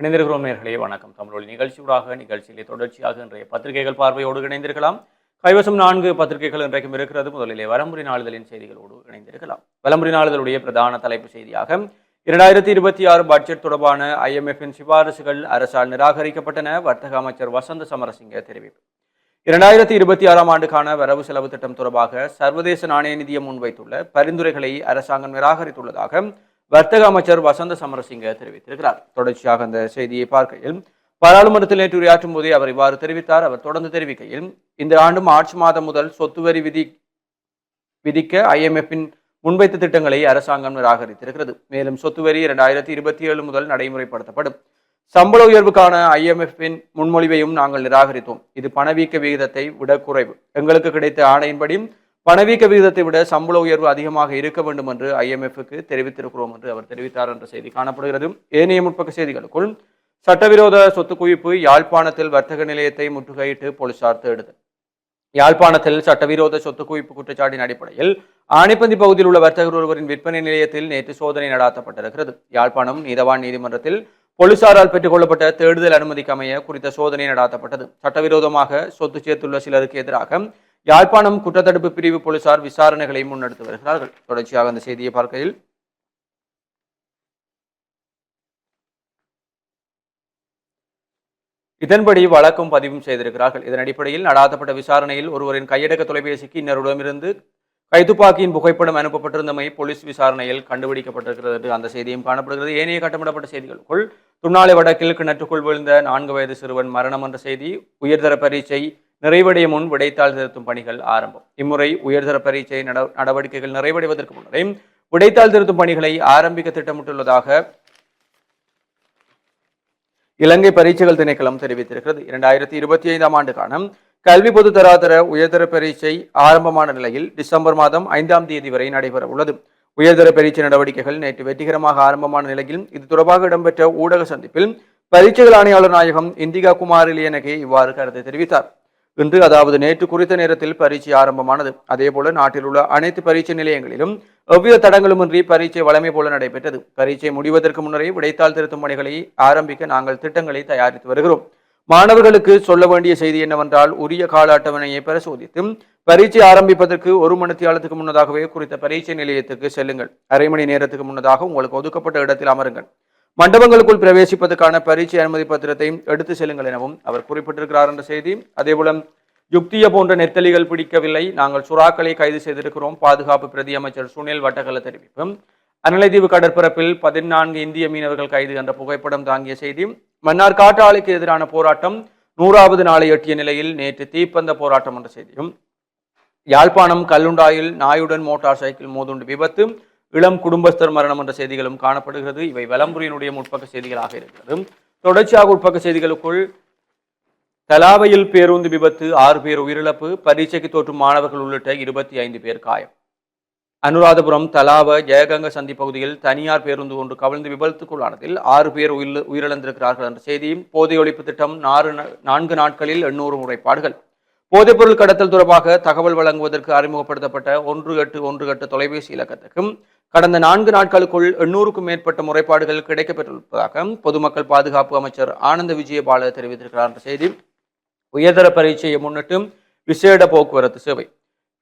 இணைந்திருக்கிறோம் நேர்களே வணக்கம். தமிழொலி நிகழ்ச்சியிலே தொடர்ச்சியாக இன்றைய பத்திரிகைகள் பார்வையோடு இணைந்திருக்கலாம். கைவசம் 4 பத்திரிகைகள் இன்றைக்கும் இருக்கிறது. முதலிலே வலம்புரி நாளிதழின் செய்திகளோடு இணைந்திருக்கலாம். வலம்புரி நாளிதழுடைய பிரதான தலைப்பு செய்தியாக 2026 பட்ஜெட் தொடர்பான IMFின் சிபாரிசுகள் அரசால் நிராகரிக்கப்பட்டன. வர்த்தக அமைச்சர் வசந்த சமரசிங்க தெரிவிப்பு. 2026ஆம் ஆண்டுக்கான வரவு செலவு திட்டம் தொடர்பாக சர்வதேச நாணய நிதியம் முன்வைத்துள்ள பரிந்துரைகளை அரசாங்கம் நிராகரித்துள்ளதாக வர்த்தக அமைச்சர் வசந்த சமரசிங்க தெரிவித்திருக்கிறார். தொடர்ச்சியாக அந்த செய்தியை பார்க்கையில் பாராளுமன்றத்தில் நேற்று உரையாற்றும் போதே அவர் இவ்வாறு தெரிவித்தார். அவர் தொடர்ந்து தெரிவிக்கையில், இந்த ஆண்டு மார்ச் மாதம் முதல் சொத்து வரி விதிக்க IMFின் முன்வைத்த திட்டங்களை அரசாங்கம் நிராகரித்திருக்கிறது. மேலும் சொத்து வரி 2027 முதல் நடைமுறைப்படுத்தப்படும். சம்பள உயர்வுக்கான IMFின் முன்மொழிவையும் நாங்கள் நிராகரித்தோம். இது பணவீக்க விகிதத்தை விட குறைவு. எங்களுக்கு கிடைத்த ஆணையின்படி பணவீக்க விகிதத்தை விட சம்பள உயர்வு அதிகமாக இருக்க வேண்டும் என்று IMFக்கு தெரிவித்திருக்கிறோம் என்று அவர் தெரிவித்தார் என்ற செய்தி காணப்படுகிறது. ஏனைய முற்பக்க செய்திகளுக்குள் சட்டவிரோத சொத்து குவிப்பு, யாழ்ப்பாணத்தில் வர்த்தக நிலையத்தை முற்றுகையிட்டு போலீசார் தேடுதல். யாழ்ப்பாணத்தில் சட்டவிரோத சொத்து குவிப்பு குற்றச்சாட்டின் அடிப்படையில் ஆணைப்பந்தி பகுதியில் உள்ள வர்த்தகர் ஒருவரின் விற்பனை நிலையத்தில் நேற்று சோதனை நடாத்தப்பட்டிருக்கிறது. யாழ்ப்பாணம் நீதவான் நீதிமன்றத்தில் போலீசாரால் பெற்றுக் கொள்ளப்பட்ட தேடுதல் அனுமதிக்கு அமைய குறித்த சோதனை நடாத்தப்பட்டது. சட்டவிரோதமாக சொத்து சேர்த்துள்ள சிலருக்கு எதிராக யாழ்ப்பாணம் குற்றத்தடுப்பு பிரிவு போலீசார் விசாரணைகளை முன்னெடுத்து வருகிறார்கள். தொடர்ச்சியாக அந்த செய்தியை பார்க்கையில், இதன்படி வழக்கும் பதிவும் செய்திருக்கிறார்கள். இதன் அடிப்படையில் நடாத்தப்பட்ட விசாரணையில் ஒருவரின் கையடக்க தொலைபேசிக்கு இன்னொருடமிருந்து கைத்துப்பாக்கியின் புகைப்படம் அனுப்பப்பட்டிருந்தமை போலீஸ் விசாரணையில் கண்டுபிடிக்கப்பட்டிருக்கிறது என்று அந்த செய்தியும் காணப்படுகிறது. ஏனைய கட்டமிடப்பட்ட செய்திகளுக்குள் துண்ணாலை வடக்கில் கிணற்றுக்குள் விழுந்த 4 வயது சிறுவன் மரணம் என்ற செய்தி. உயர்தர பரீட்சை நிறைவடைய முன் விடைத்தாள் திருத்தும் பணிகள் ஆரம்பம். இம்முறை உயர்தர பரீட்சை நடவடிக்கைகள் நிறைவடைவதற்கு முன்னரே விடைத்தாள் திருத்தும் பணிகளை ஆரம்பிக்க திட்டமிட்டுள்ளதாக இலங்கை பரீட்சைகள் திணைக்களம் தெரிவித்திருக்கிறது. 2025ஆம் ஆண்டுக்கான கல்வி பொது தராதர உயர்தர பரீட்சை ஆரம்பமான நிலையில் டிசம்பர் மாதம் 5ஆம் தேதி வரை நடைபெற உள்ளது. உயர்தர பரீட்சை நடவடிக்கைகள் நேற்று வெற்றிகரமாக ஆரம்பமான நிலையில் இது தொடர்பாக இடம்பெற்ற ஊடக சந்திப்பில் பரீட்சைகள் ஆணையாளர் நாயகம் இந்திகா குமார் இலியனகே இவ்வாறு கருத்தை தெரிவித்தார். இன்று, அதாவது நேற்று குறித்த நேரத்தில் பரீட்சை ஆரம்பமானது. அதேபோல நாட்டில் உள்ள அனைத்து பரீட்சை நிலையங்களிலும் எவ்வித தடங்களுமின்றி பரீட்சை வழமை போல நடைபெற்றது. பரீட்சை முடிவதற்கு முன்னரே விடைத்தாள் திருத்தும் பணிகளை ஆரம்பிக்க நாங்கள் திட்டங்களை தயாரித்து வருகிறோம். மாணவர்களுக்கு சொல்ல வேண்டிய செய்தி என்னவென்றால், உரிய கால அட்டவணையை பரிசோதித்து பரீட்சை ஆரம்பிப்பதற்கு 1 மணித்தியாலத்துக்கு முன்னதாகவே குறித்த பரீட்சை நிலையத்துக்கு செல்லுங்கள். அரை மணி நேரத்துக்கு முன்னதாக உங்களுக்கு ஒதுக்கப்பட்ட இடத்தில் அமருங்கள். மண்டபங்களுக்குள் பிரவேசிப்பதற்கான பரீட்சை அனுமதி பத்திரத்தை எடுத்து செல்லுங்கள் எனவும் அவர் குறிப்பிட்டிருக்கிறார் என்ற செய்தி. அதேபோல யுக்திய போன்ற நெத்தலிகள் பிடிக்கவில்லை, நாங்கள் சுறாக்களை கைது செய்திருக்கிறோம். பாதுகாப்பு பிரதி அமைச்சர் சுனில் வட்டகல தெரிவிப்பு. அனலைதீவு கடற்பரப்பில் 14 இந்திய மீனவர்கள் கைது என்ற புகைப்படம் தாங்கிய செய்தி. மன்னார் காற்றாலைக்கு எதிரான போராட்டம் 100வது நாளை எட்டிய நிலையில் நேற்று தீப்பந்த போராட்டம் என்ற செய்தியும். யாழ்ப்பாணம் கல்லுண்டாயில் நாயுடன் மோட்டார் சைக்கிள் மோதுண்டு விபத்து, இளம் குடும்பஸ்தர் மரணம் என்ற செய்திகளும் காணப்படுகிறது. இவை வலம்புரியினுடைய முற்பக்க செய்திகளாக இருக்கிறது. தொடர்ச்சியாக உட்பக்க செய்திகளுக்குள் தலாவையில் பேருந்து விபத்து, 6 பேர் உயிரிழப்பு, பரீட்சைக்கு தோற்றும் மாணவர்கள் உள்ளிட்ட 25 பேர் காயம். அனுராதபுரம் தலாவ ஜெயகங்க சந்தி பகுதியில் தனியார் பேருந்து ஒன்று கவிழ்ந்து விபத்துக்குள்ளானதில் 6 பேர் உயிரிழந்திருக்கிறார்கள் என்ற செய்தியும். போதை ஒழிப்பு திட்டம் 4 நாட்களில் 800 முறைப்பாடுகள். போதைப்பொருள் கடத்தல் தொடர்பாக தகவல் வழங்குவதற்கு அறிமுகப்படுத்தப்பட்ட 1818 தொலைபேசி இலக்கத்துக்கும் கடந்த 4 நாட்களுக்குள் 800க்கும் மேற்பட்ட முறைப்பாடுகள் கிடைக்கப்பெற்றுள்ளதாக பொதுமக்கள் பாதுகாப்பு அமைச்சர் ஆனந்த விஜயபால தெரிவித்திருக்கிறார் என்ற செய்தி. உயர்தர பரீட்சையை முன்னிட்டு விசேட போக்குவரத்து சேவை.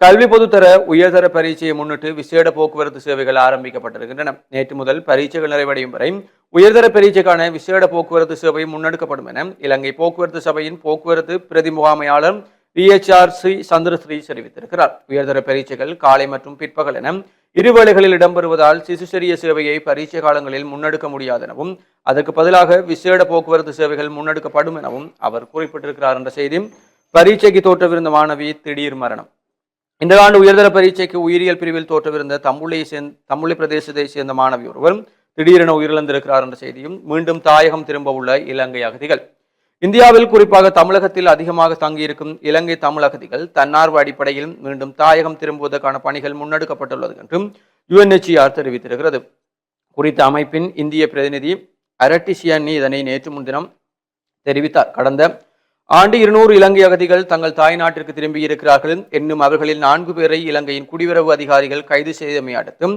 கல்வி பொதுத்தர உயர்தர பரீட்சையை முன்னிட்டு விசேட போக்குவரத்து சேவைகள் ஆரம்பிக்கப்பட்டிருக்கின்றன. நேற்று முதல் பரீட்சைகள் நிறைவடையும் வரை உயர்தர பரீட்சைக்கான விசேட போக்குவரத்து சேவை முன்னெடுக்கப்படும் என இலங்கை போக்குவரத்து சபையின் போக்குவரத்து பிரதி முகாமையாளர் VHR சந்திரஸ்ரீ தெரிவித்திருக்கிறார். உயர்தர பரீட்சைகள் காலை மற்றும் பிற்பகல் என இருவேளைகளில் இடம்பெறுவதால் சிசுசரிய சேவையை பரீட்சை காலங்களில் முன்னெடுக்க முடியாது எனவும் அதற்கு பதிலாக விசேட போக்குவரத்து சேவைகள் முன்னெடுக்கப்படும் எனவும் அவர் குறிப்பிட்டிருக்கிறார் என்ற செய்தி. பரீட்சைக்கு தோற்றவிருந்த மாணவி திடீர் மரணம். இந்த ஆண்டு உயர்தர பரீட்சைக்கு உயிரியல் பிரிவில் தோற்றவிருந்த தம்புள்ளை பிரதேசத்தை சேர்ந்த மாணவி ஒருவர் திடீரென உயிரிழந்திருக்கிறார் என்ற செய்தியும். மீண்டும் தாயகம் திரும்ப உள்ள இலங்கை அகதிகள். இந்தியாவில் குறிப்பாக தமிழகத்தில் அதிகமாக தங்கியிருக்கும் இலங்கை தமிழ் அகதிகள் தன்னார்வ அடிப்படையில் மீண்டும் தாயகம் திரும்புவதற்கான பணிகள் முன்னெடுக்கப்பட்டுள்ளது என்றும் UNHCR தெரிவித்திருக்கிறது. குறித்த அமைப்பின் இந்திய பிரதிநிதி அரட்டிசியன்னி இதனை நேற்று முன்தினம் தெரிவித்தார். கடந்த ஆண்டு 200 இலங்கை அகதிகள் தங்கள் தாய் நாட்டிற்கு திரும்பி இருக்கிறார்கள் என்னும் அவர்களில் 4 பேரை இலங்கையின் குடிவரவு அதிகாரிகள் கைது செய்தமை அடுத்து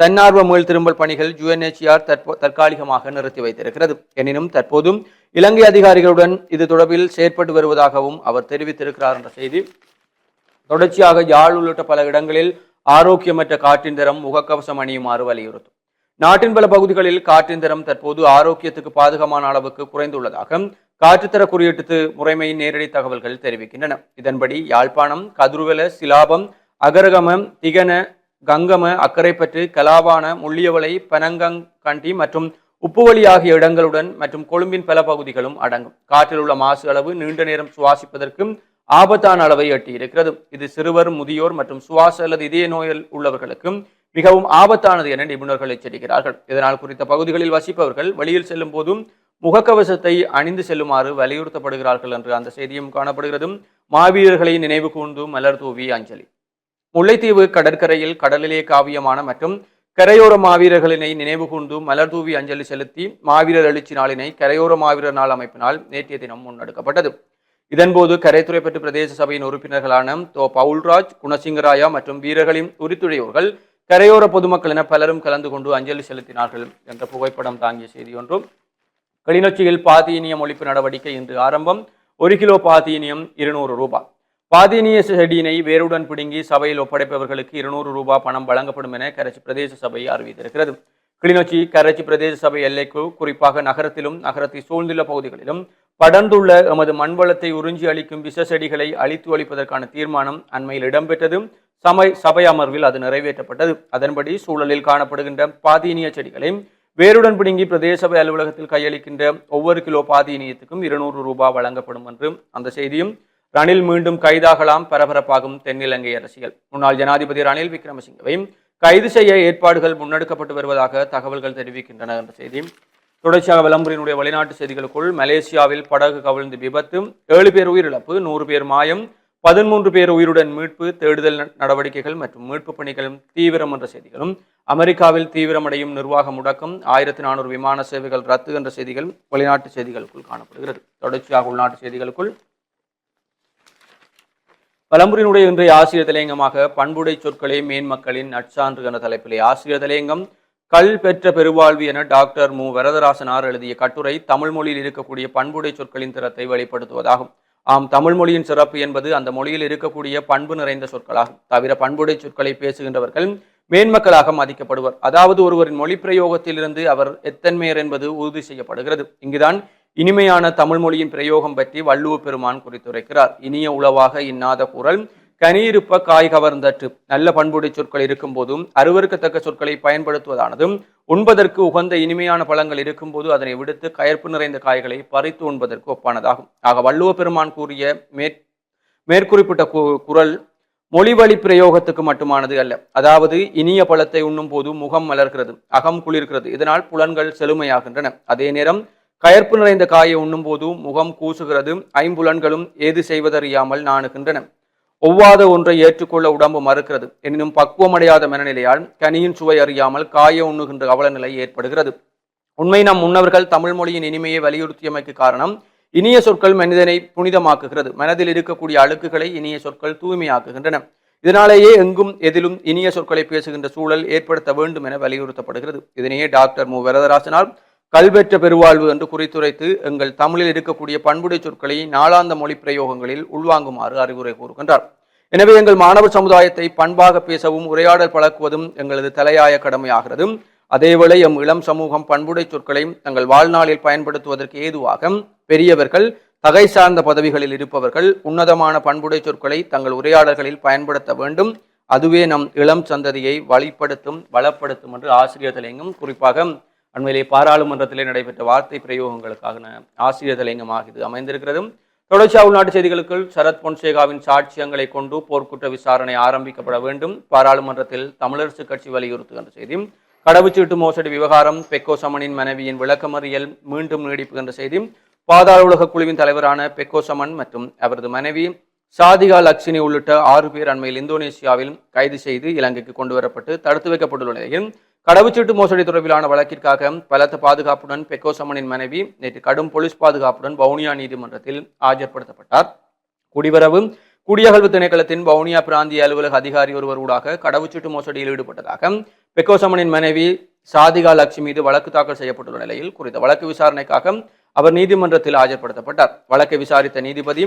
தன்னார்வ மீள் திரும்பல் பணிகள் UNHCR தற்காலிகமாக நிறுத்தி வைத்திருக்கிறது. எனினும் தற்போதும் இலங்கை அதிகாரிகளுடன் இது தொடர்பில் செயற்பட்டு வருவதாகவும் அவர் தெரிவித்திருக்கிறார் என்ற செய்தி. தொடர்ச்சியாக யாழ் உள்ளிட்ட பல இடங்களில் ஆரோக்கியமற்ற காற்றின் தரம் முகக்கவசம் அணியுமாறு வலியுறுத்தும். நாட்டின் பல பகுதிகளில் காற்றின் தரம் தற்போது ஆரோக்கியத்துக்கு பாதகமான அளவுக்கு குறைந்துள்ளதாக காற்றுத்தர குறியீட்டு முறைமையின் நேரடி தகவல்கள் தெரிவிக்கின்றன. இதன்படி யாழ்ப்பாணம், கதிர்வெல, சிலாபம், அகரகம, திகன, கங்கம, அக்கரைப்பற்று, கலாவான, முள்ளியவளை, பனங்கண்டி மற்றும் உப்புவழி ஆகிய இடங்களுடன் மற்றும் கொழும்பின் பல பகுதிகளும் அடங்கும். காற்றில் உள்ள மாசு அளவு நீண்ட நேரம் சுவாசிப்பதற்கும் ஆபத்தான அளவை எட்டியிருக்கிறது. இது சிறுவர், முதியோர் மற்றும் சுவாச அல்லது இதய நோயில் உள்ளவர்களுக்கும் மிகவும் ஆபத்தானது என நிபுணர்கள் எச்சரிக்கிறார்கள். இதனால் குறித்த பகுதிகளில் வசிப்பவர்கள் வெளியில் செல்லும் போதும் முகக்கவசத்தை அணிந்து செல்லுமாறு வலியுறுத்தப்படுகிறார்கள் என்று அந்த செய்தியும் காணப்படுகிறது. மாவீரர்களை நினைவு கூர்ந்து மலர் தூவி அஞ்சலி. முல்லைத்தீவு கடற்கரையில் கடலிலே காவியமான மற்றும் கரையோர மாவீரர்களினை நினைவு கூர்ந்து மலர் தூவி அஞ்சலி செலுத்தி மாவீரர் எழுச்சி நாளினை கரையோர மாவீரர் நாள் அமைப்பினால் நேற்றைய தினம் முன்னெடுக்கப்பட்டது. இதன்போது கரைத்துறைப்பற்று பிரதேச சபையின் உறுப்பினர்களான பவுல்ராஜ், குணசிங்கராயா மற்றும் வீரர்களின் உரித்துடையோர்கள், கரையோர பொதுமக்கள் என பலரும் கலந்து கொண்டு அஞ்சலி செலுத்தினார்கள் என்ற புகைப்படம் தாங்கிய செய்தி ஒன்றும். கிளிநொச்சியில் பாதீனியம் ஒழிப்பு நடவடிக்கை இன்று ஆரம்பம். 1 கிலோ பாதீனியம் 200 ரூபாய். பாதீனிய செடியினை வேருடன் பிடுங்கி சபையில் ஒப்படைப்பவர்களுக்கு 200 ரூபாய் பணம் வழங்கப்படும் என கரைச்சி பிரதேச சபை அறிவித்திருக்கிறது. கிளிநொச்சி கரைச்சி பிரதேச சபை எல்லைக்கு குறிப்பாக நகரத்திலும் நகரத்தை சூழ்ந்துள்ள பகுதிகளிலும் படர்ந்துள்ள எமது மண்வளத்தை உறிஞ்சி அளிக்கும் விஷ செடிகளை அழித்து ஒழிப்பதற்கான தீர்மானம் அண்மையில் இடம்பெற்றது. சபை அமர்வில் அது நிறைவேற்றப்பட்டது. அதன்படி சூழலில் காணப்படுகின்ற பாதீனிய செடிகளை வேருடன் பிடுங்கி பிரதேச சபை அலுவலகத்தில் கையளிக்கின்ற ஒவ்வொரு கிலோ பாதீனியத்துக்கும் 200 ரூபாய் வழங்கப்படும் என்று அந்த செய்தியும். ரணில் மீண்டும் கைதாகலாம், பரபரப்பாகும் தென்னிலங்கை அரசியல். முன்னாள் ஜனாதிபதி ரணில் விக்ரமசிங்கவை கைது செய்ய ஏற்பாடுகள் முன்னெடுக்கப்பட்டு வருவதாக தகவல்கள் தெரிவிக்கின்றன என்ற செய்தி. தொடர்ச்சியாக விளம்பரினுடைய வெளிநாட்டு செய்திகளுக்குள் மலேசியாவில் படகு கவிழ்ந்து விபத்து, 7 பேர் உயிரிழப்பு, 100 பேர் மாயம், 13 பேர் உயிருடன் மீட்பு, தேடுதல் நடவடிக்கைகள் மற்றும் மீட்பு பணிகளும் தீவிரம் என்ற செய்திகளும். அமெரிக்காவில் தீவிரமடையும் நிர்வாக முடக்கம், 1400 விமான சேவைகள் ரத்து என்ற செய்திகள் வெளிநாட்டு செய்திகளுக்குள் காணப்படுகிறது. தொடர்ச்சியாக உள்நாட்டு செய்திகளுக்குள் பலம்புரியினுடைய இன்றைய ஆசிரியர் தலையங்கமாக பண்புடை சொற்களே மேன்மக்களின் நற்சான்று என்ற தலைப்பிலே ஆசிரியர் தலையங்கம். கல் பெற்ற பெருவாழ்வு என டாக்டர் மு வரதராசனார் எழுதிய கட்டுரை தமிழ் மொழியில் இருக்கக்கூடிய பண்புடை சொற்களின் திறத்தை வெளிப்படுத்துவதாகும். ஆம், தமிழ் மொழியின் சிறப்பு என்பது அந்த மொழியில் இருக்கக்கூடிய பண்பு நிறைந்த சொற்களாகும். தவிர பண்புடை சொற்களை பேசுகின்றவர்கள் மேன்மக்களாக மதிக்கப்படுவர். அதாவது ஒருவரின் மொழி பிரயோகத்திலிருந்து அவர் எத்தன்மையர் என்பது உறுதி செய்யப்படுகிறது. இங்குதான் இனிமையான தமிழ் மொழியின் பிரயோகம் பற்றி வள்ளுவ பெருமான் குறித்துரைக்கிறார். இனிய உளவாக இன்னாத குரல் கனியிருப்ப காய் கவர்ந்தற்று. நல்ல பண்புடை சொற்கள் இருக்கும் போதும் அருவருக்கத்தக்க சொற்களை பயன்படுத்துவதானதும் உண்பதற்கு உகந்த இனிமையான பழங்கள் இருக்கும் போது அதனை விடுத்து கயற்பு நிறைந்த காய்களை பறித்து உண்பதற்கு ஒப்பானதாகும். ஆக வள்ளுவ பெருமான் கூறிய மேற்குறிப்பிட்ட குரல் மொழிவழி பிரயோகத்துக்கு மட்டுமானது அல்ல. அதாவது இனிய பழத்தை உண்ணும் போது முகம் மலர்கிறது, அகம் குளிர்கிறது, இதனால் புலன்கள் செழுமையாகின்றன. அதே நேரம் கயற்பு நிறைந்த காயை உண்ணும் போது முகம் கூசுகிறது, ஐம்புலன்களும் ஏது செய்வதறியாமல் நாணுகின்றன. ஒவ்வாத ஒன்றை ஏற்றுக்கொள்ள உடம்பு மறுக்கிறது. எனினும் பக்குவமடையாத மனநிலையால் கனியின் சுவை அறியாமல் காய உண்ணுகின்ற அவலநிலை ஏற்படுகிறது. உண்மை நம் முன்னவர்கள் தமிழ் மொழியின் இனிமையை வலியுறுத்தியமைக்கு காரணம் இனிய சொற்கள் மனிதனை புனிதமாக்குகிறது. மனதில் இருக்கக்கூடிய அழுக்குகளை இனிய சொற்கள் தூய்மையாக்குகின்றன. இதனாலேயே எங்கும் எதிலும் இனிய சொற்களை பேசுகின்ற சூழல் ஏற்படுத்த வேண்டும் என வலியுறுத்தப்படுகிறது. இதனையே டாக்டர் மு வரதராசனால் கல்வெற்ற பெருவாழ்வு என்று குறித்துரைத்து எங்கள் தமிழில் இருக்கக்கூடிய பண்புடை சொற்களை நாளாந்த மொழி பிரயோகங்களில் உள்வாங்குமாறு அறிவுரை கூறுகின்றார். எனவே எங்கள் மாணவர் சமுதாயத்தை பண்பாக பேசவும் உரையாடல் பழக்குவதும் எங்களது தலையாய கடமையாகிறது. அதேவேளை எம் இளம் சமூகம் பண்புடை சொற்களை தங்கள் வாழ்நாளில் பயன்படுத்துவதற்கு ஏதுவாக பெரியவர்கள், தகை சார்ந்த பதவிகளில் இருப்பவர்கள் உன்னதமான பண்புடை சொற்களை தங்கள் உரையாடல்களில் பயன்படுத்த வேண்டும். அதுவே நம் இளம் சந்ததியை வழிப்படுத்தும், வளப்படுத்தும் என்று ஆசிரியர் தலையங்கம், குறிப்பாக அண்மையிலே பாராளுமன்றத்திலே நடைபெற்ற வார்த்தை பிரயோகங்களுக்காக ஆசிரியர் தலையங்கமாக இது அமைந்திருக்கிறது. தொடர்ச்சியாக உள்நாட்டு செய்திகளுக்குள் சரத் பொன்சேகாவின் சாட்சியங்களை கொண்டு போர்க்குற்ற விசாரணை ஆரம்பிக்கப்பட வேண்டும், பாராளுமன்றத்தில் தமிழரசு கட்சி வலியுறுத்துகின்ற செய்தி. கடவுச்சீட்டு மோசடி விவகாரம், பெக்கோ சமனின் மனைவியின் விளக்கமறியல் மீண்டும் நீடிப்பு என்ற செய்தி. பாதாள உலக குழுவின் தலைவரான பெக்கோ சமன் மற்றும் அவரது மனைவி சாதிகா லக்ஷினி உள்ளிட்ட 6 பேர் அண்மையில் இந்தோனேசியாவில் கைது செய்து இலங்கைக்கு கொண்டு வரப்பட்டு தடுத்து வைக்கப்பட்டுள்ள நிலையில் கடவுச்சீட்டு மோசடி தொடர்பிலான வழக்கிற்காக பலத்த பாதுகாப்புடன் பெக்கோ சமனின் மனைவி நேற்று கடும் போலீஸ் பாதுகாப்புடன் வவுனியா நீதிமன்றத்தில் ஆஜர்படுத்தப்பட்டார். குடிவரவு குடியகழ்வு திணைக்களத்தின் வவுனியா பிராந்திய அலுவலக அதிகாரி ஒருவர் ஊடாக கடவுச்சீட்டு மோசடியில் ஈடுபட்டதாக பெக்கோசமனின் மனைவி சாதிகா லட்சுமி மீது வழக்கு தாக்கல் செய்யப்பட்டுள்ள நிலையில் குறித்த வழக்கு விசாரணைக்காக அவர் நீதிமன்றத்தில் ஆஜர்படுத்தப்பட்டார். வழக்கை விசாரித்த நீதிபதி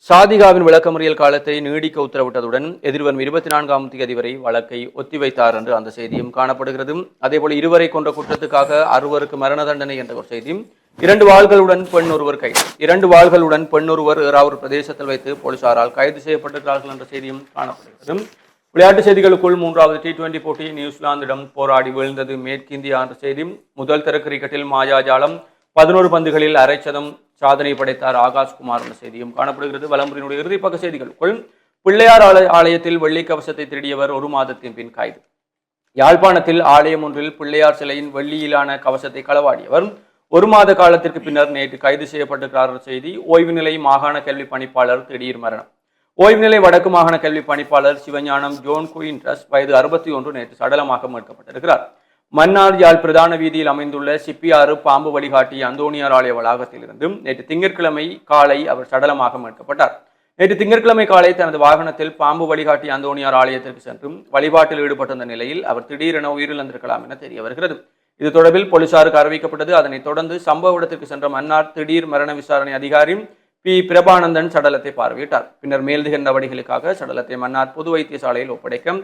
சாதிகாவின் விளக்கமறியல் காலத்தை நீடிக்க உத்தரவிட்டதுடன் எதிர்வரும் 24ஆம் தேதி வரை வழக்கை ஒத்திவைத்தார் என்று அந்த செய்தியும் காணப்படுகிறது. அதேபோல இருவரை கொன்ற குற்றத்துக்காக 6 மரண தண்டனை என்ற ஒரு செய்தியும், 2 வாள்களுடன் பெண் ஒருவர் கைது. 2 வாள்களுடன் பெண் ஒருவர் ஏறாவூர் பிரதேசத்தில் வைத்து போலீசாரால் கைது செய்யப்பட்டிருக்கிறார்கள் என்ற செய்தியும் காணப்படுகிறது. விளையாட்டு செய்திகளுக்குள் 3வது T20 போட்டி நியூசிலாந்திடம் போராடி வீழ்ந்தது மேற்கிந்தியா என்ற செய்தி. முதல் தர கிரிக்கெட்டில் மாயாஜாலம் 11 பந்துகளில் அரைச்சதம் சாதனை படைத்தார் ஆகாஷ்குமார் என்ற செய்தியும் காணப்படுகிறது. வலம்புரியினுடைய இறுதிப்பக்க செய்திகளுக்குள் பிள்ளையார் ஆலயத்தில் வெள்ளி கவசத்தை திருடியவர் 1 மாதத்தின் பின் கைது. யாழ்ப்பாணத்தில் ஆலயம் ஒன்றில் பிள்ளையார் சிலையின் வெள்ளியிலான கவசத்தை களவாடியவர் 1 மாத காலத்திற்கு பின்னர் நேற்று கைது செய்யப்பட்டிருக்கிறார் என்ற செய்தி. ஓய்வு நிலை மாகாண கல்வி பணிப்பாளர் திடீர் மரணம். ஓய்வு நிலை வடக்கு மாகாண கல்வி பணிப்பாளர் சிவஞானம் ஜோன் குயின்ட்ரஸ் வயது 61 நேற்று சடலமாக மீட்கப்பட்டிருக்கிறார். மன்னார் யாழ் பிரதான வீதியில் அமைந்துள்ள சிப்பியாறு பாம்பு வழிகாட்டி அந்தோணியார் ஆலய வளாகத்திலிருந்து நேற்று திங்கட்கிழமை காலை அவர் சடலமாக மீட்கப்பட்டார். நேற்று திங்கட்கிழமை காலை தனது வாகனத்தில் பாம்பு வழிகாட்டி அந்தோணியார் ஆலயத்திற்கு சென்றும் வழிபாட்டில் ஈடுபட்டிருந்த நிலையில் அவர் திடீரென உயிரிழந்திருக்கலாம் என தெரிய வருகிறது. இது தொடர்பில் போலீசாருக்கு அறிவிக்கப்பட்டது. அதனைத் தொடர்ந்து சம்பவ இடத்திற்கு சென்ற மன்னார் திடீர் மரண விசாரணை அதிகாரி பி பிரபானந்தன் சடலத்தை பார்வையிட்டார். பின்னர் மேலதிக நடவடிக்கைகளுக்காக சடலத்தை மன்னார் பொது வைத்தியசாலையில் ஒப்படைக்க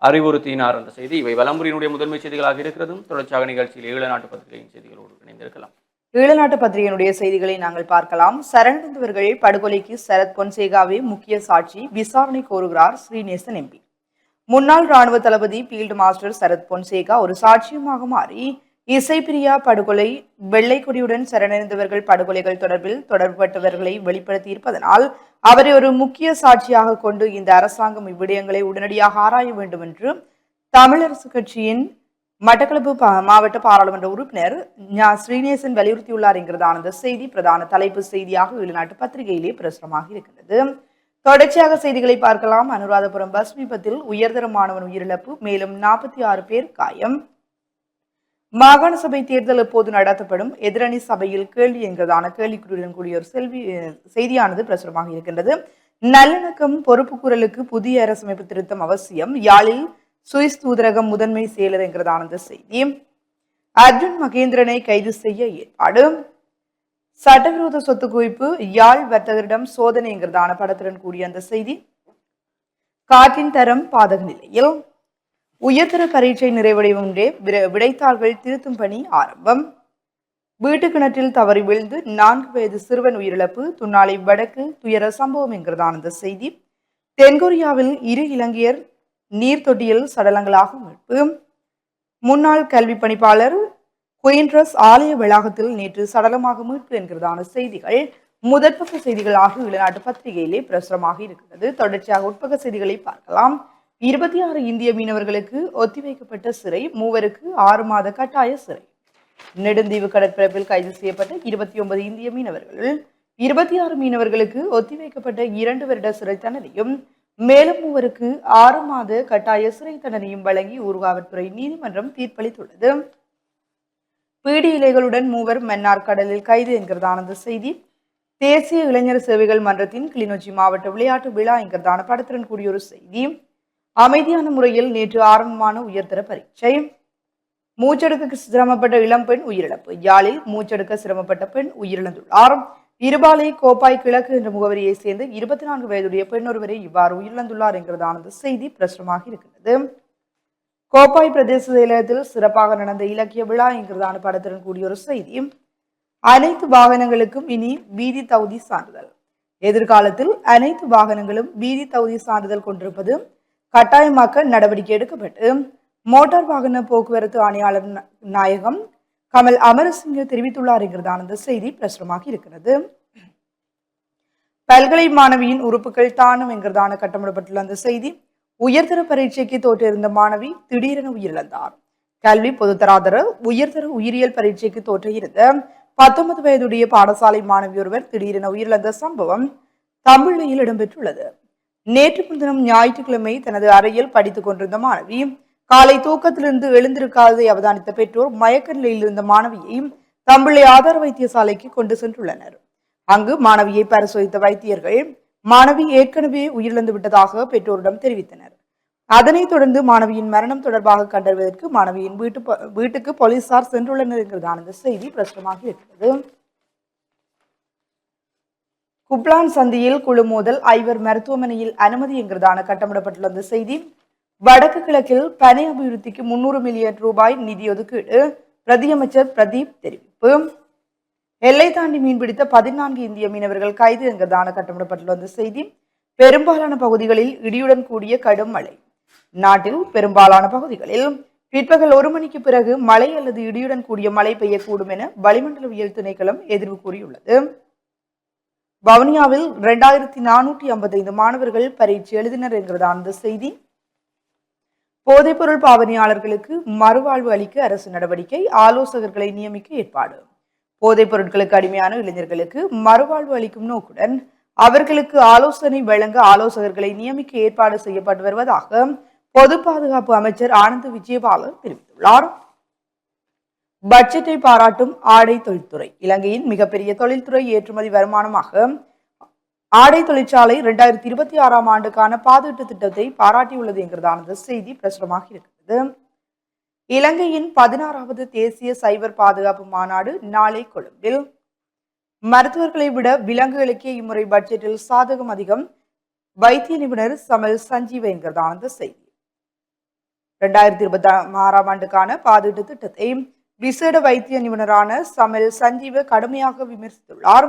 அறிவுறுத்தினார் என்ற செய்தி. இவை வலம்புரியினுடைய முதன்மை செய்திகளாக இருக்கிறது. தொடர்ச்சியாக நிகழ்ச்சியில் ஈழநாட்டு பத்திரிகையின் செய்திகளோடு இணைந்திருக்கலாம். ஈழநாட்டு பத்திரிகையினுடைய செய்திகளை நாங்கள் பார்க்கலாம். சரணடைந்தவர்கள் படுகொலைக்கு சரத் பொன்சேகாவே முக்கிய சாட்சி, விசாரணை கோருகிறார் ஸ்ரீநேசன் எம்பி. முன்னாள் ராணுவ தளபதி பீல்டு மாஸ்டர் சரத் பொன்சேகா ஒரு சாட்சியமாக மாறி இசைப்பிரியா படுகொலை, வெள்ளை கொடியுடன் சரணடைந்தவர்கள் படுகொலைகள் தொடர்பில் தொடர்பட்டவர்களை வெளிப்படுத்தி இருப்பதனால் அவரை ஒரு முக்கிய சாட்சியாக கொண்டு இந்த அரசாங்கம் இவ்விடயங்களை உடனடியாக ஆராய வேண்டும் என்று தமிழரசு கட்சியின் மட்டக்களப்பு மாவட்ட பாராளுமன்ற உறுப்பினர் ஸ்ரீநேசன் வலியுறுத்தியுள்ளார் என்கிறதான இந்த செய்தி பிரதான தலைப்பு செய்தியாக ஈழநாட்டு பத்திரிகையிலே பிரசுரமாக இருக்கிறது. தொடர்ச்சியாக செய்திகளை பார்க்கலாம். அனுராதபுரம் பஸ் விபத்தில் உயர்தர மாணவன் உயிரிழப்பு, மேலும் 46 பேர் காயம். மாகாண சபை தேர்தல் எப்போது நடத்தப்படும், எதிரணி சபையில் கேள்வி என்கிறதான கேள்விக்குறியுடன் கூடிய ஒரு செய்தியானது பிரசுரமாக இருக்கின்றது. நல்லிணக்கம் பொறுப்பு குரலுக்கு புதிய அரசமைப்பு திருத்தம் அவசியம், யாழில் சுவிஸ் தூதரகம் முதன்மை செயலர் என்கிறதான செய்தி. அர்ஜுன் மகேந்திரனை கைது செய்ய ஏற்பாடு. சட்டவிரோத சொத்து குவிப்பு, யாழ் வர்த்தகரிடம் சோதனை என்கிறதான படத்துடன் கூடிய அந்த செய்தி. காற்றின் தரம் பாதக நிலையில், உயர்தர பரீட்சை நிறைவடையும் முன்பே விடைத்தாள்கள் திருத்தும் பணி ஆரம்பம். வீட்டு கிணற்றில் தவறி விழுந்து 4 வயது சிறுவன் உயிரிழப்பு, துன்னாலை வடக்கு துயர சம்பவம் என்கிறதான அந்த செய்தி. தென்கொரியாவில் 2 இலங்கையர் நீர் தொட்டியில் சடலங்களாக மீட்பு. முன்னாள் கல்வி பணிப்பாளர் குயின்ட்ரஸ் ஆலய வளாகத்தில் நேற்று சடலமாக மீட்பு என்கிறதான செய்திகள் முதற்பக்க செய்திகளாக ஈழநாட்டு பத்திரிகையிலே பிரசுரமாக இருக்கிறது. தொடர்ச்சியாக உட்பக்க செய்திகளை பார்க்கலாம். 26 இந்திய மீனவர்களுக்கு ஒத்திவைக்கப்பட்ட சிறை, 3 6 மாத கட்டாய சிறை. நெடுந்தீவு கடற்பரப்பில் கைது செய்யப்பட்ட 29 இந்திய மீனவர்கள் 26 மீனவர்களுக்கு ஒத்திவைக்கப்பட்ட 2 வருட சிறை தண்டனையும் மேலும் 3 6 மாத கட்டாய சிறை தண்டனையும் வழங்கி ஊர்காவல்துறை நீதிமன்றம் தீர்ப்பளித்துள்ளது. பீடி இலைகளுடன் 3 மன்னார் கடலில் கைது என்கிறதான அந்த செய்தி. தேசிய இளைஞர் சேவைகள் மன்றத்தின் கிளிநொச்சி மாவட்ட விளையாட்டு விழா என்கிறதான படத்துடன் கூடிய ஒரு செய்தி. அமைதியான முறையில் நேற்று ஆரம்பமான உயர்தர பரீட்சை. மூச்செடுக்க சிரமப்பட்ட இளம்பெண் உயிரிழப்பு, யாழில் மூச்செடுக்க சிரமப்பட்ட பெண் உயிரிழந்துள்ளார். இருபாலை கோப்பாய் கிழக்கு என்ற முகவரியை சேர்ந்து 24 வயதுடைய பெண் ஒருவரை இவ்வாறு உயிரிழந்துள்ளார் என்கிறதான செய்தி பிரசுரமாக இருக்கிறது. கோப்பாய் பிரதேச செயலகத்தில் சிறப்பாக நடந்த இலக்கிய விழா என்கிறதான படத்துடன் கூடிய ஒரு செய்தி. அனைத்து வாகனங்களுக்கும் இனி வீதி தகுதி சான்றிதழ். எதிர்காலத்தில் அனைத்து வாகனங்களும் வீதி தகுதி சான்றிதழ் கொண்டிருப்பது கட்டாயமாக்க நடவடிக்கை எடுக்கப்பட்டு மோட்டார் வாகன போக்குவரத்து ஆணையாளர் நாயகம் கமல் அமரசிங்க தெரிவித்துள்ளார் என்கிறதான அந்த செய்தி பிரசுரமாக இருக்கிறது. பல்கலை மாணவியின் உறுப்புகள் தானம் என்கிறதான கட்டமிடப்பட்டுள்ள அந்த செய்தி. உயர்தர பரீட்சைக்கு தோற்றிருந்த மாணவி திடீரென உயிரிழந்தார். கல்வி பொதுத்தராதர உயர்தர உயிரியல் பரீட்சைக்கு தோற்றிருந்த 19 வயதுடைய பாடசாலை மாணவி ஒருவர் திடீரென உயிரிழந்த சம்பவம் தமிழில் இடம்பெற்றுள்ளது. நேற்று முன்தினம் ஞாயிற்றுக்கிழமை தனது அறையில் படித்துக் கொண்டிருந்த மாணவி காலை தூக்கத்திலிருந்து எழுந்திருக்காததை அவதானித்த பெற்றோர் மயக்க நிலையில் இருந்த மாணவியை தம்பிள்ளை ஆதார வைத்தியசாலைக்கு கொண்டு சென்றுள்ளனர். அங்கு மாணவியை பரிசோதித்த வைத்தியர்கள் மாணவி ஏற்கனவே உயிரிழந்து விட்டதாக பெற்றோரிடம் தெரிவித்தனர். அதனைத் தொடர்ந்து மாணவியின் மரணம் தொடர்பாக கண்டறிவதற்கு மாணவியின் வீட்டுக்கு போலீசார் சென்றுள்ளனர் என்கிறதான இந்த செய்தி பிரசுரமாக இருக்கிறது. குப்லான் சந்தியில் குழு மோதல், ஐவர் மருத்துவமனையில் அனுமதி என்கிறதான கட்டமிடப்பட்டுள்ள இந்த செய்தி. வடக்கு கிழக்கில் பனை அபிவிருத்திக்கு 300 மில்லியன் ரூபாய் நிதி ஒதுக்கீடு, பிரதியமைச்சர் பிரதீப் தெரிவிப்பு. எல்லை தாண்டி மீன்பிடித்த 14 இந்திய மீனவர்கள் கைது என்கிறதான கட்டமிடப்பட்டுள்ள இந்த செய்தி. பெரும்பாலான பகுதிகளில் இடியுடன் கூடிய கடும் மழை. நாட்டில் பெரும்பாலான பகுதிகளில் பிற்பகல் 1 மணிக்கு பிறகு மழை அல்லது இடியுடன் கூடிய மழை பெய்யக்கூடும் என வளிமண்டலவியல் திணைக்களம் எதிர்வு கூறியுள்ளது. வவுனியாவில் 2455 மாணவர்கள் பரீட்சை எழுதினர் என்கிறதான இந்த செய்தி. போதைப்பொருள் பாவனையாளர்களுக்கு மறுவாழ்வு அளிக்க அரசு நடவடிக்கை, ஆலோசகர்களை நியமிக்க ஏற்பாடு. போதைப் பொருட்களுக்கு அடிமையான இளைஞர்களுக்கு மறுவாழ்வு அளிக்கும் நோக்குடன் அவர்களுக்கு ஆலோசனை வழங்க ஆலோசகர்களை நியமிக்க ஏற்பாடு செய்யப்பட்டு வருவதாக பொது பாதுகாப்பு அமைச்சர் ஆனந்த் விஜயபால தெரிவித்துள்ளார். பட்ஜெட்டை பாராட்டும் ஆடை தொழில்துறை. இலங்கையின் மிகப்பெரிய தொழில்துறை ஏற்றுமதி வருமானமாக ஆடை தொழிற்சாலை 2026ஆம் ஆண்டுக்கான பாதீட்டு திட்டத்தை பாராட்டியுள்ளது என்கிறதான செய்தி பிரசுரமாக இருக்கிறது. இலங்கையின் 16வது தேசிய சைபர் பாதுகாப்பு மாநாடு நாளை கொழும்பில். மருத்துவர்களை விட விலங்குகளுக்கே இம்முறை பட்ஜெட்டில் சாதகம் அதிகம், வைத்திய நிபுணர் சமல் சஞ்சீவ என்கிறதான செய்தி. 2026ஆம் ஆண்டுக்கான பாதீட்டு திட்டத்தை விசேட வைத்திய நிபுணரான சமல் சஞ்சீவ கடுமையாக விமர்சித்துள்ளார்.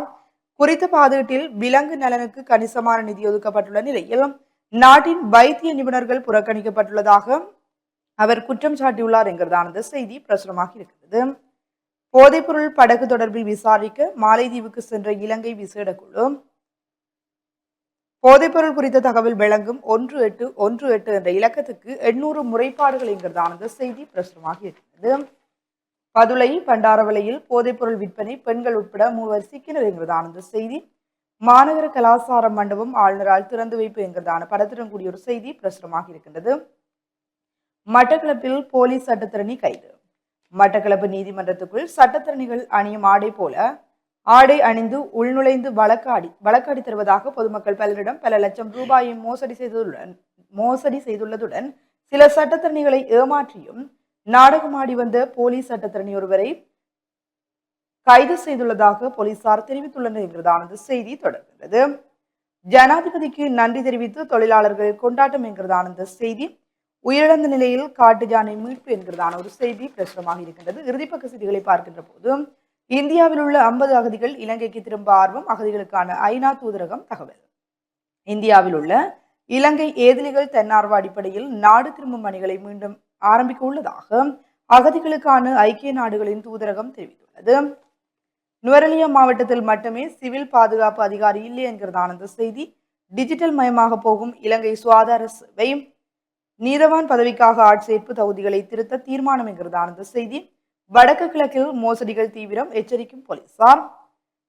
குறித்த பாதீட்டில் விலங்கு நலனுக்கு கணிசமான நிதி ஒதுக்கப்பட்டுள்ள நிலையில் நாட்டின் வைத்திய நிபுணர்கள் புறக்கணிக்கப்பட்டுள்ளதாக அவர் குற்றம் சாட்டியுள்ளார் என்கிறதான செய்தி பிரசுரமாக இருக்கிறது. போதைப்பொருள் படகு தொடர்பில் விசாரிக்க மாலைதீவுக்கு சென்ற இலங்கை விசேட குழு. போதைப்பொருள் குறித்த தகவல் வழங்கும் 1818 என்ற இலக்கத்துக்கு 800 முறைப்பாடுகள் என்கிறதான செய்தி பிரசுரமாக இருக்கிறது. பதுளை பண்டாரவளையில் போதைப்பொருள் விற்பனை, பெண்கள் உட்பட 3 சிக்கினர் என்கிறதான செய்தி. மாநகர கலாசார மண்டபம் ஆளுநரால் திறந்து வைப்பு என்கிறதான படத்துடன் கூடிய ஒரு செய்தி பிரசுரமாக இருக்கின்றது. மட்டக்களப்பில் போலீஸ் சட்டத்தரணி கைது. மட்டக்களப்பு நீதிமன்றத்துக்குள் சட்டத்தரணிகள் அணியும் ஆடை போல ஆடை அணிந்து உள்நுழைந்து வழக்காடி தருவதாக பொதுமக்கள் பலரிடம் பல லட்சம் ரூபாயை மோசடி செய்துள்ளதுடன் சில சட்டத்தரணிகளை ஏமாற்றியும் நாடகமாடி வந்த போலீஸ் சட்டத்தரணி ஒருவரை கைது செய்துள்ளதாக போலீசார் தெரிவித்துள்ளனர் என்கிறதான செய்தி தொடர்கிறது. ஜனாதிபதிக்கு நன்றி தெரிவித்து தொழிலாளர்கள் கொண்டாட்டம் என்கிறதான செய்தி. உயிரிழந்த நிலையில் காட்டு யானை மீட்பு என்கிறதான ஒரு செய்தி பிரசுரமாக இருக்கின்றது. இறுதிப்பக்க செய்திகளை பார்க்கின்ற போது, இந்தியாவில் உள்ள 50 அகதிகள் இலங்கைக்கு திரும்ப ஆர்வம், அகதிகளுக்கான ஐநா தூதரகம் தகவல். இந்தியாவில் உள்ள இலங்கை ஏதிலிகள் தன்னார்வ அடிப்படையில் நாடு திரும்பும் பணிகளை மீண்டும் ஆரம்பிக்க உள்ளதாக அகதிகளுக்கான ஐக்கிய நாடுகளின் தூதரகம் தெரிவித்துள்ளது. நுவரெலியா மாவட்டத்தில் மட்டுமே சிவில் பாதுகாப்பு அதிகாரி இல்லை என்கிறதான செய்தி. டிஜிட்டல் மயமாக போகும் இலங்கை சுகாதார சேவை. நீதவான் பதவிக்காக ஆட்சேர்ப்பு தகுதிகளை திருத்த தீர்மானம் என்கிறதான செய்தி. வடக்கு கிழக்கில் மோசடிகள் தீவிரம், எச்சரிக்கும் போலீசார்.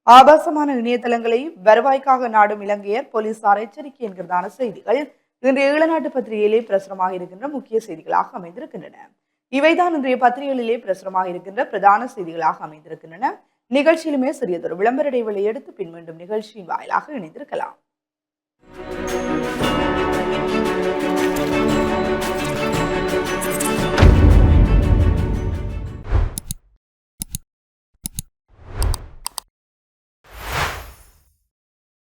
ஆபாசமான இணையதளங்களை வருவாய்க்காக நாடும் இலங்கையர், போலீசார் எச்சரிக்கை என்கிறதான செய்திகள் இன்றைய ஈழநாட்டு பத்திரிகையிலே பிரசுரமாக இருக்கின்ற முக்கிய செய்திகளாக அமைந்திருக்கின்றன. இவைதான் இன்றைய பத்திரிகைகளிலே பிரசுரமாக இருக்கின்ற பிரதான செய்திகளாக அமைந்திருக்கின்றன. நிகழ்ச்சியிலுமே சிறியதொரு விளம்பர இடைவெளி எடுத்து பின் மீண்டும் நிகழ்ச்சியின் வாயிலாக இணைந்திருக்கலாம்.